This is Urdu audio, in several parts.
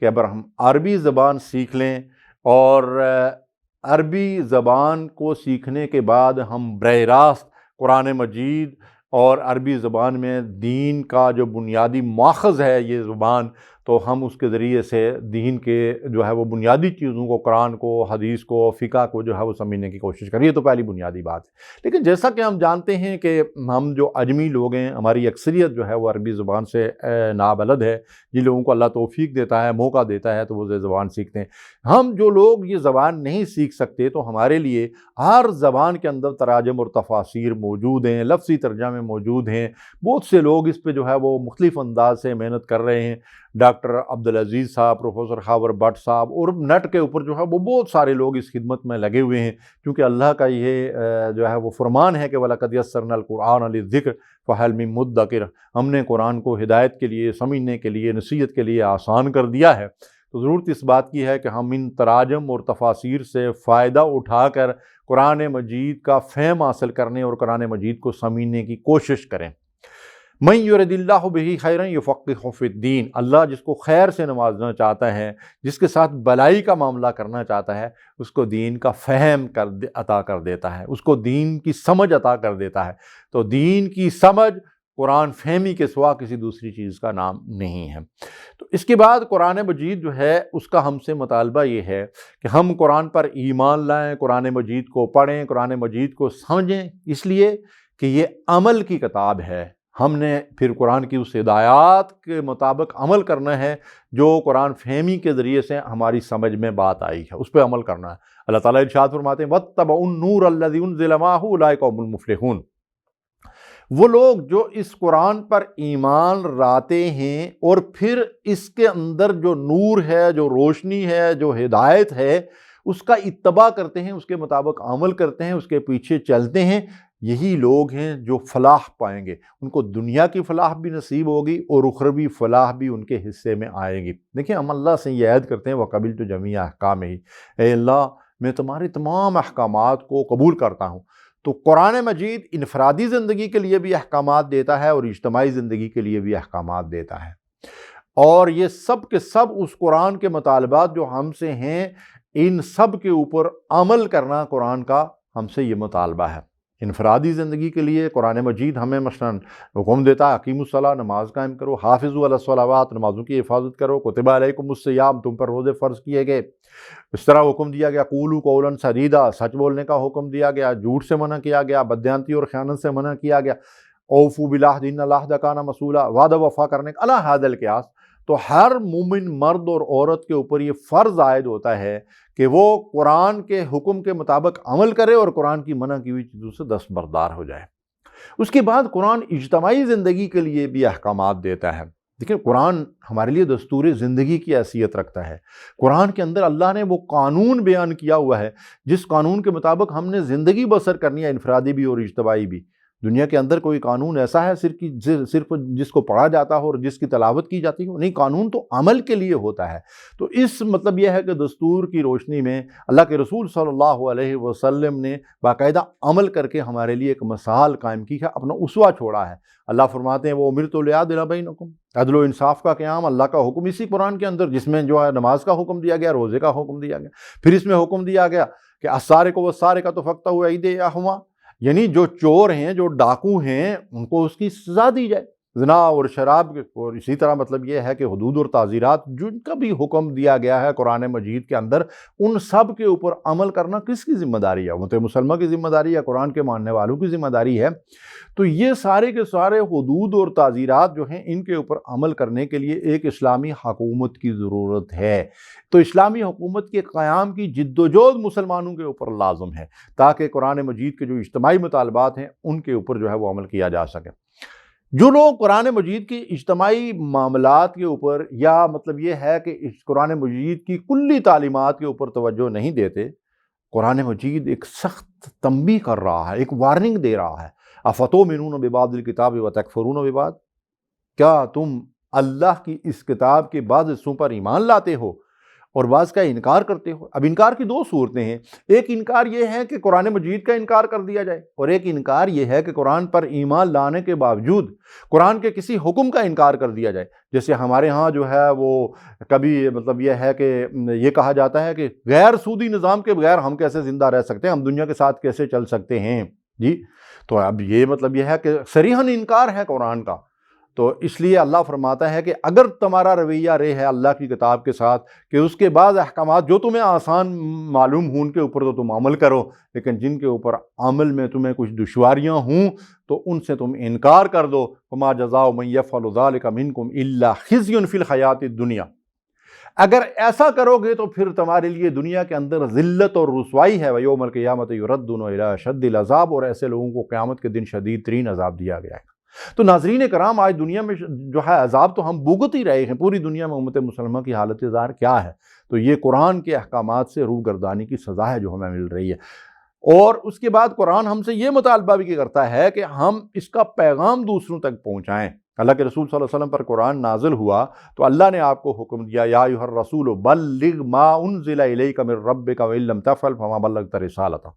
کہ اگر ہم عربی زبان سیکھ لیں اور عربی زبان کو سیکھنے کے بعد ہم براہ راست قرآن مجید اور عربی زبان میں دین کا جو بنیادی ماخذ ہے یہ زبان، تو ہم اس کے ذریعے سے دین کے جو ہے وہ بنیادی چیزوں کو، قرآن کو، حدیث کو، فقہ کو جو ہے وہ سمجھنے کی کوشش کریں۔ یہ تو پہلی بنیادی بات ہے۔ لیکن جیسا کہ ہم جانتے ہیں کہ ہم جو اجمی لوگ ہیں، ہماری اکثریت جو ہے وہ عربی زبان سے نابلد ہے۔ جن لوگوں کو اللہ توفیق دیتا ہے، موقع دیتا ہے، تو وہ زبان سیکھتے ہیں۔ ہم جو لوگ یہ زبان نہیں سیکھ سکتے، تو ہمارے لیے ہر زبان کے اندر تراجم اور تفاسیر موجود ہیں، لفظی ترجمے موجود ہیں۔ بہت سے لوگ اس پہ جو ہے وہ مختلف انداز سے محنت کر رہے ہیں۔ ڈاکٹر عبدالعزیز صاحب، پروفیسر خاور بٹ صاحب، اور نیٹ کے اوپر جو ہے وہ بہت سارے لوگ اس خدمت میں لگے ہوئے ہیں، کیونکہ اللہ کا یہ جو ہے وہ فرمان ہے کہ وَلَقَدْ يَسَّرْنَا الْقُرْآنَ لِلذِّكْرِ فَهَلْ مِن مُدَّكِرٍ۔ ہم نے قرآن کو ہدایت کے لیے، سمجھنے کے لیے، نصیحت کے لیے آسان کر دیا ہے۔ تو ضرورت اس بات کی ہے کہ ہم ان تراجم اور تفاسیر سے فائدہ اٹھا کر قرآن مجید کا فہم حاصل کرنے اور قرآن مجید کو سمجھنے کی کوشش کریں۔ مَن یُرِدِ اللّٰہ بِہ خَیْرًا یُفَقِّہُ فِی الدِّین۔ اللہ جس کو خیر سے نوازنا چاہتا ہے، جس کے ساتھ بلائی کا معاملہ کرنا چاہتا ہے، اس کو دین کا فہم عطا کر دیتا ہے، اس کو دین کی سمجھ عطا کر دیتا ہے۔ تو دین کی سمجھ قرآن فہمی کے سوا کسی دوسری چیز کا نام نہیں ہے۔ تو اس کے بعد قرآن مجید جو ہے اس کا ہم سے مطالبہ یہ ہے کہ ہم قرآن پر ایمان لائیں، قرآن مجید کو پڑھیں، قرآن مجید کو سمجھیں، اس لیے کہ یہ عمل کی کتاب ہے۔ ہم نے پھر قرآن کی اس ہدایات کے مطابق عمل کرنا ہے جو قرآن فہمی کے ذریعے سے ہماری سمجھ میں بات آئی ہے، اس پہ عمل کرنا ہے۔ اللہ تعالیٰ ارشاد فرماتے ہیں وَاتَّبَعُوا النُّورَ الَّذِی أُنزِلَ مَعَهُ أُولَٰئِکَ هُمُ الْمُفْلِحُونَ۔ وہ لوگ جو اس قرآن پر ایمان لاتے ہیں اور پھر اس کے اندر جو نور ہے، جو روشنی ہے، جو ہدایت ہے، اس کا اتباع کرتے ہیں، اس کے مطابق عمل کرتے ہیں، اس کے پیچھے چلتے ہیں، یہی لوگ ہیں جو فلاح پائیں گے۔ ان کو دنیا کی فلاح بھی نصیب ہوگی اور اخروی فلاح بھی ان کے حصے میں آئے گی۔ دیکھیں ہم اللہ سے یہ عہد کرتے ہیں وَقَبِلْتُ جَمِيعَ أَحْكَامِهِ، اے اللہ میں تمہارے تمام احکامات کو قبول کرتا ہوں۔ تو قرآن مجید انفرادی زندگی کے لیے بھی احکامات دیتا ہے اور اجتماعی زندگی کے لیے بھی احکامات دیتا ہے، اور یہ سب کے سب اس قرآن کے مطالبات جو ہم سے ہیں، ان سب کے اوپر عمل کرنا قرآن کا ہم سے یہ مطالبہ ہے۔ انفرادی زندگی کے لیے قرآن مجید ہمیں مثلاً حکم دیتا ہے اقیموا الصلاۃ، نماز قائم کرو، حافظوا علی الصلوات، نمازوں کی حفاظت کرو، کتب علیکم الصیام، تم پر روزے فرض کیے گئے۔ اس طرح حکم دیا گیا قولوا قولا سدیدا، سچ بولنے کا حکم دیا گیا، جھوٹ سے منع کیا گیا، بددیانتی اور خیانت سے منع کیا گیا، اوفوا بالعہد ان العہد کان مسئولا، وعدہ وفا کرنے کا، الی ھذا القیاس۔ تو ہر مومن مرد اور عورت کے اوپر یہ فرض عائد ہوتا ہے کہ وہ قرآن کے حکم کے مطابق عمل کرے اور قرآن کی منع کی ہوئی چیزوں سے دستبردار ہو جائے۔ اس کے بعد قرآن اجتماعی زندگی کے لیے بھی احکامات دیتا ہے۔ دیکھیں قرآن ہمارے لیے دستور زندگی کی حیثیت رکھتا ہے۔ قرآن کے اندر اللہ نے وہ قانون بیان کیا ہوا ہے جس قانون کے مطابق ہم نے زندگی بسر کرنی ہے، انفرادی بھی اور اجتماعی بھی۔ دنیا کے اندر کوئی قانون ایسا ہے صرف جس کو پڑھا جاتا ہو اور جس کی تلاوت کی جاتی ہو؟ نہیں، قانون تو عمل کے لیے ہوتا ہے۔ تو اس مطلب یہ ہے کہ دستور کی روشنی میں اللہ کے رسول صلی اللہ علیہ وسلم نے باقاعدہ عمل کر کے ہمارے لیے ایک مثال قائم کی ہے، اپنا اسوہ چھوڑا ہے۔ اللہ فرماتے ہیں وَأُمِرْتُ لِأَعْدِلَ بَيْنَكُمْ، عدل و انصاف کا قیام اللہ کا حکم اسی قرآن کے اندر، جس میں جو ہے نماز کا حکم دیا گیا، روزے کا حکم دیا گیا، پھر اس میں حکم دیا گیا کہ السارق والسارقۃ فاقطعوا ایدیہما، یعنی جو چور ہیں، جو ڈاکو ہیں، ان کو اس کی سزا دی جائے۔ زنا اور شراب اور اسی طرح مطلب یہ ہے کہ حدود اور تعزیرات جن کا بھی حکم دیا گیا ہے قرآن مجید کے اندر، ان سب کے اوپر عمل کرنا کس کی ذمہ داری ہے؟ امت مسلمہ کی ذمہ داری ہے، قرآن کے ماننے والوں کی ذمہ داری ہے۔ تو یہ سارے کے سارے حدود اور تعزیرات جو ہیں ان کے اوپر عمل کرنے کے لیے ایک اسلامی حکومت کی ضرورت ہے۔ تو اسلامی حکومت کے قیام کی جد و جہد مسلمانوں کے اوپر لازم ہے تاکہ قرآن مجید کے جو اجتماعی مطالبات ہیں ان کے اوپر جو ہے وہ عمل کیا جا سکے۔ جو لوگ قرآن مجید کی اجتماعی معاملات کے اوپر یا مطلب یہ ہے کہ قرآن مجید کی کلی تعلیمات کے اوپر توجہ نہیں دیتے، قرآن مجید ایک سخت تنبیہ کر رہا ہے، ایک وارننگ دے رہا ہے۔ افتؤمنون ببعض الکتاب وتکفرون ببعض، کیا تم اللہ کی اس کتاب کے بعض حصوں پر ایمان لاتے ہو اور بعض کا انکار کرتے ہو۔ اب انکار کی دو صورتیں ہیں، ایک انکار یہ ہے کہ قرآن مجید کا انکار کر دیا جائے، اور ایک انکار یہ ہے کہ قرآن پر ایمان لانے کے باوجود قرآن کے کسی حکم کا انکار کر دیا جائے۔ جیسے ہمارے ہاں جو ہے وہ کبھی مطلب یہ ہے کہ یہ کہا جاتا ہے کہ غیر سودی نظام کے بغیر ہم کیسے زندہ رہ سکتے ہیں، ہم دنیا کے ساتھ کیسے چل سکتے ہیں جی۔ تو اب یہ مطلب یہ ہے کہ صریحاً انکار ہے قرآن کا۔ تو اس لیے اللہ فرماتا ہے کہ اگر تمہارا رویہ رہے ہے اللہ کی کتاب کے ساتھ کہ اس کے بعض احکامات جو تمہیں آسان معلوم ہوں ان کے اوپر تو تم عمل کرو، لیکن جن کے اوپر عمل میں تمہیں کچھ دشواریاں ہوں تو ان سے تم انکار کر دو۔ وما جزاء من یفعل ذلک منکم الا خزی فی الحیات الدنیا، اگر ایسا کرو گے تو پھر تمہارے لیے دنیا کے اندر ذلت اور رسوائی ہے۔ ویوم القیامۃ یردون الی اشد العذاب، اور ایسے لوگوں کو قیامت کے دن شدید ترین عذاب دیا گیا ہے۔ تو ناظرین کرام، آج دنیا میں جو ہے عذاب تو ہم بھگت ہی رہے ہیں، پوری دنیا میں امت مسلمہ کی حالت ظاہر کیا ہے؟ تو یہ قرآن کے احکامات سے روگردانی کی سزا ہے جو ہمیں مل رہی ہے۔ اور اس کے بعد قرآن ہم سے یہ مطالبہ بھی کرتا ہے کہ ہم اس کا پیغام دوسروں تک پہنچائیں۔ اللہ کے رسول صلی اللہ علیہ وسلم پر قرآن نازل ہوا تو اللہ نے آپ کو حکم دیا، یا ایھا الرسول بلغ ما انزل الیک من ربک وان لم تفعل فما بلغت رسالتہ۔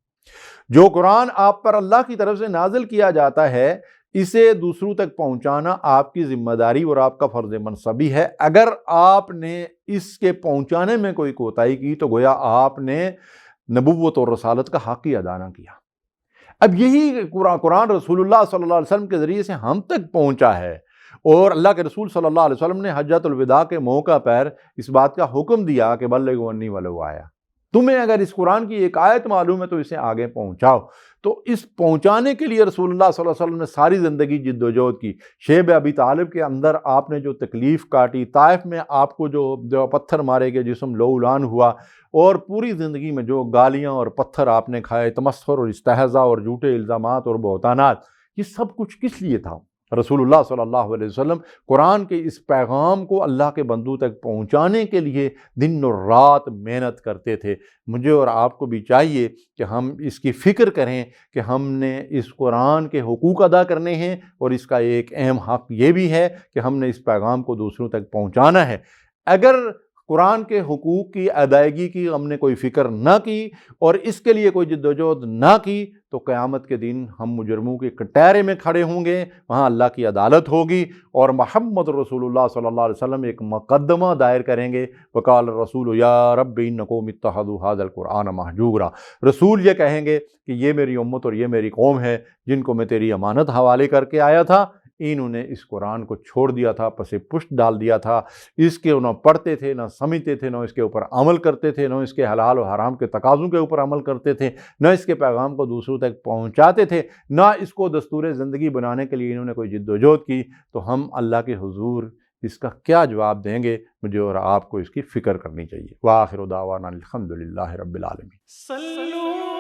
جو قرآن آپ پر اللہ کی طرف سے نازل کیا جاتا ہے اسے دوسروں تک پہنچانا آپ کی ذمہ داری اور آپ کا فرض منصبی ہے۔ اگر آپ نے اس کے پہنچانے میں کوئی کوتاہی کی تو گویا آپ نے نبوت اور رسالت کا حق ہی ادا نہ کیا۔ اب یہی قرآن رسول اللہ صلی اللہ علیہ وسلم کے ذریعے سے ہم تک پہنچا ہے، اور اللہ کے رسول صلی اللہ علیہ وسلم نے حجۃ الوداع کے موقع پر اس بات کا حکم دیا کہ بلغوا عنی ولو آیہ، تمہیں اگر اس قرآن کی ایک آیت معلوم ہے تو اسے آگے پہنچاؤ۔ تو اس پہنچانے کے لیے رسول اللہ صلی اللہ علیہ وسلم نے ساری زندگی جد و جہد کی۔ شیب ابی طالب کے اندر آپ نے جو تکلیف کاٹی، طائف میں آپ کو جو پتھر مارے گئے، جسم لہولان ہوا، اور پوری زندگی میں جو گالیاں اور پتھر آپ نے کھائے، تمسخر اور استہزاء اور جھوٹے الزامات اور بہتانات، یہ سب کچھ کس لیے تھا؟ رسول اللہ صلی اللہ علیہ وسلم قرآن کے اس پیغام کو اللہ کے بندوں تک پہنچانے کے لیے دن اور رات محنت کرتے تھے۔ مجھے اور آپ کو بھی چاہیے کہ ہم اس کی فکر کریں کہ ہم نے اس قرآن کے حقوق ادا کرنے ہیں، اور اس کا ایک اہم حق یہ بھی ہے کہ ہم نے اس پیغام کو دوسروں تک پہنچانا ہے۔ اگر قرآن کے حقوق کی ادائیگی کی ہم نے کوئی فکر نہ کی اور اس کے لیے کوئی جدوجہد نہ کی تو قیامت کے دن ہم مجرموں کے کٹہرے میں کھڑے ہوں گے، وہاں اللہ کی عدالت ہوگی، اور محمد رسول اللہ صلی اللہ علیہ وسلم ایک مقدمہ دائر کریں گے، وقال الرسول یا رب ان قوم اتخذوا ھذا القرآن مہجورا۔ رسول یہ کہیں گے کہ یہ میری امت اور یہ میری قوم ہے جن کو میں تیری امانت حوالے کر کے آیا تھا، انہوں نے اس قرآن کو چھوڑ دیا تھا، پس پشت ڈال دیا تھا، اس کے نہ پڑھتے تھے، نہ سمجھتے تھے، نہ اس کے اوپر عمل کرتے تھے، نہ اس کے حلال و حرام کے تقاضوں کے اوپر عمل کرتے تھے، نہ اس کے پیغام کو دوسروں تک پہنچاتے تھے، نہ اس کو دستور زندگی بنانے کے لیے انہوں نے کوئی جد و جہد کی، تو ہم اللہ کے حضور اس کا کیا جواب دیں گے؟ مجھے اور آپ کو اس کی فکر کرنی چاہیے۔ وآخر دعوانا الحمدللہ رب العالمین۔